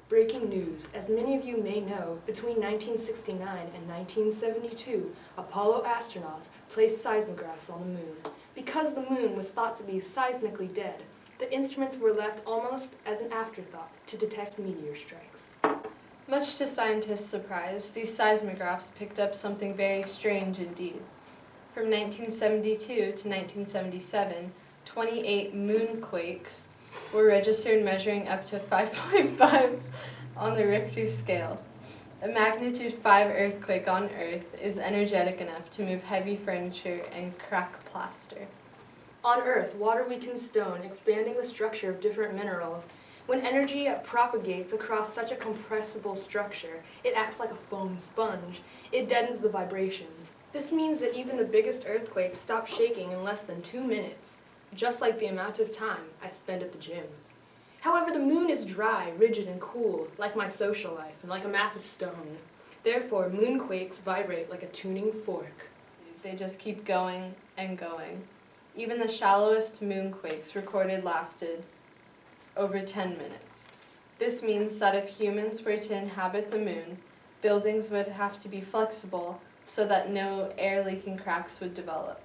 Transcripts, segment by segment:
Breaking news. As many of you may know, between 1969 and 1972, Apollo astronauts placed seismographs on the moon. Because the moon was thought to be seismically dead, the instruments were left almost as an afterthought to detect meteor strikes. Much to scientists' surprise, these seismographs picked up something very strange indeed. From 1972 to 1977, 28 moonquakes were registered measuring up to 5.5 on the Richter scale. A magnitude 5 earthquake on Earth is energetic enough to move heavy furniture and crack plaster. On Earth, water weakens stone, expanding the structure of different minerals. When energy propagates across such a compressible structure, it acts like a foam sponge. It deadens the vibrations. This means that even the biggest earthquakes stop shaking in less than 2 minutes, just like the amount of time I spend at the gym. However, the moon is dry, rigid, and cool, like my social life, and like a massive stone. Therefore, moonquakes vibrate like a tuning fork. They just keep going and going. Even the shallowest moonquakes recorded lasted over 10 minutes. This means that if humans were to inhabit the moon, buildings would have to be flexible so that no air-leaking cracks would develop.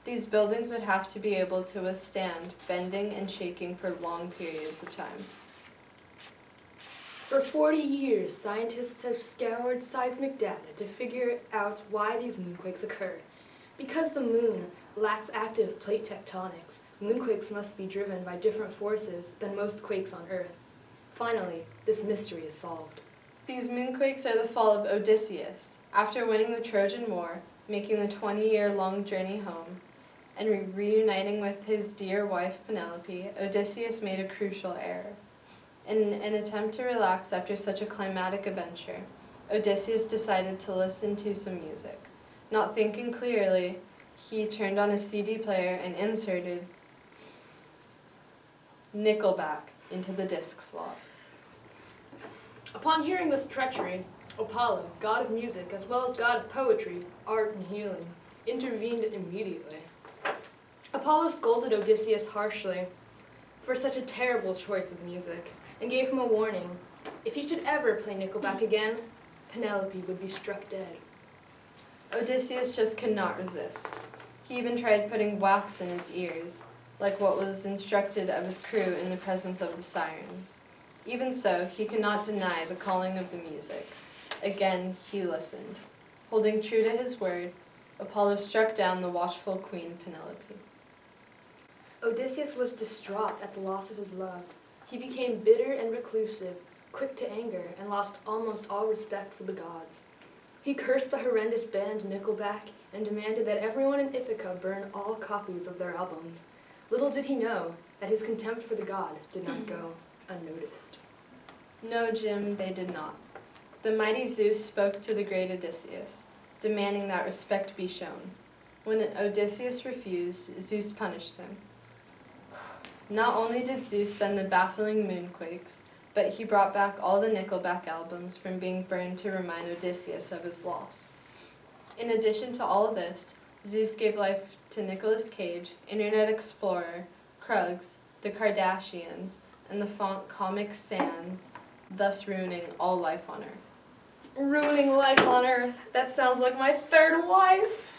These buildings would have to be able to withstand bending and shaking for long periods of time. For 40 years, scientists have scoured seismic data to figure out why these moonquakes occur. Because the moon lacks active plate tectonics, moonquakes must be driven by different forces than most quakes on Earth. Finally, this mystery is solved. These moonquakes are the fall of Odysseus. After winning the Trojan War, making the 20-year-long journey home, and reuniting with his dear wife Penelope, Odysseus made a crucial error. In an attempt to relax after such a climatic adventure, Odysseus decided to listen to some music. Not thinking clearly, he turned on a CD player and inserted Nickelback into the disc slot. Upon hearing this treachery, Apollo, god of music as well as god of poetry, art, and healing, intervened immediately. Apollo scolded Odysseus harshly for such a terrible choice of music and gave him a warning. If he should ever play Nickelback again, Penelope would be struck dead. Odysseus just could not resist. He even tried putting wax in his ears, like what was instructed of his crew in the presence of the sirens. Even so, he could not deny the calling of the music. Again, he listened. Holding true to his word, Apollo struck down the watchful queen Penelope. Odysseus was distraught at the loss of his love. He became bitter and reclusive, quick to anger, and lost almost all respect for the gods. He cursed the horrendous band Nickelback and demanded that everyone in Ithaca burn all copies of their albums. Little did he know that his contempt for the god did not go unnoticed. No, Jim, they did not. The mighty Zeus spoke to the great Odysseus, demanding that respect be shown. When Odysseus refused, Zeus punished him. Not only did Zeus send the baffling moonquakes, but he brought back all the Nickelback albums from being burned to remind Odysseus of his loss. In addition to all of this, Zeus gave life to Nicolas Cage, Internet Explorer, Krugs, the Kardashians, and the font Comic Sans, thus ruining all life on Earth. Ruining life on Earth. That sounds like my third wife.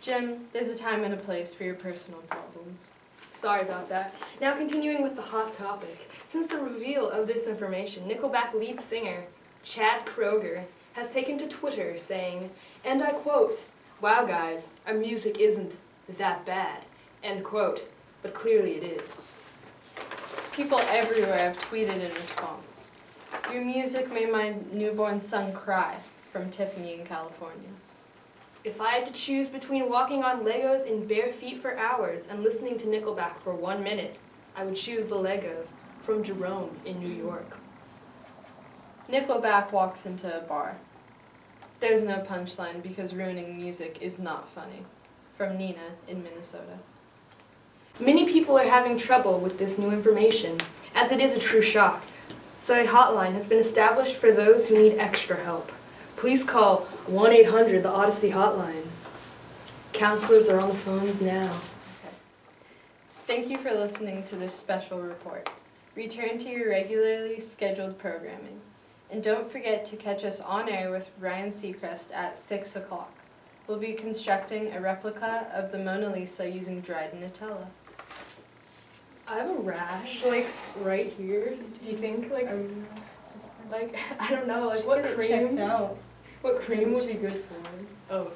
Jim, there's a time and a place for your personal problems. Sorry about that. Now continuing with the hot topic. Since the reveal of this information, Nickelback lead singer Chad Kroeger has taken to Twitter saying, and I quote, "Wow guys, our music isn't that bad," end quote, but clearly it is. People everywhere have tweeted in response. Your music made my newborn son cry, from Tiffany in California. If I had to choose between walking on Legos in bare feet for hours and listening to Nickelback for 1 minute, I would choose the Legos, from Jerome in New York. Nickelback walks into a bar. There's no punchline because ruining music is not funny, from Nina in Minnesota. Many people are having trouble with this new information, as it is a true shock. So a hotline has been established for those who need extra help. Please call 1-800-THE-ODYSSEY hotline. Counselors are on the phones now. Okay. Thank you for listening to this special report. Return to your regularly scheduled programming. And don't forget to catch us on air with Ryan Seacrest at 6 o'clock. We'll be constructing a replica of the Mona Lisa using dried Nutella. I have a rash, like, right here. Do you think, like, I don't know, like, what cream would be good for it? Oh.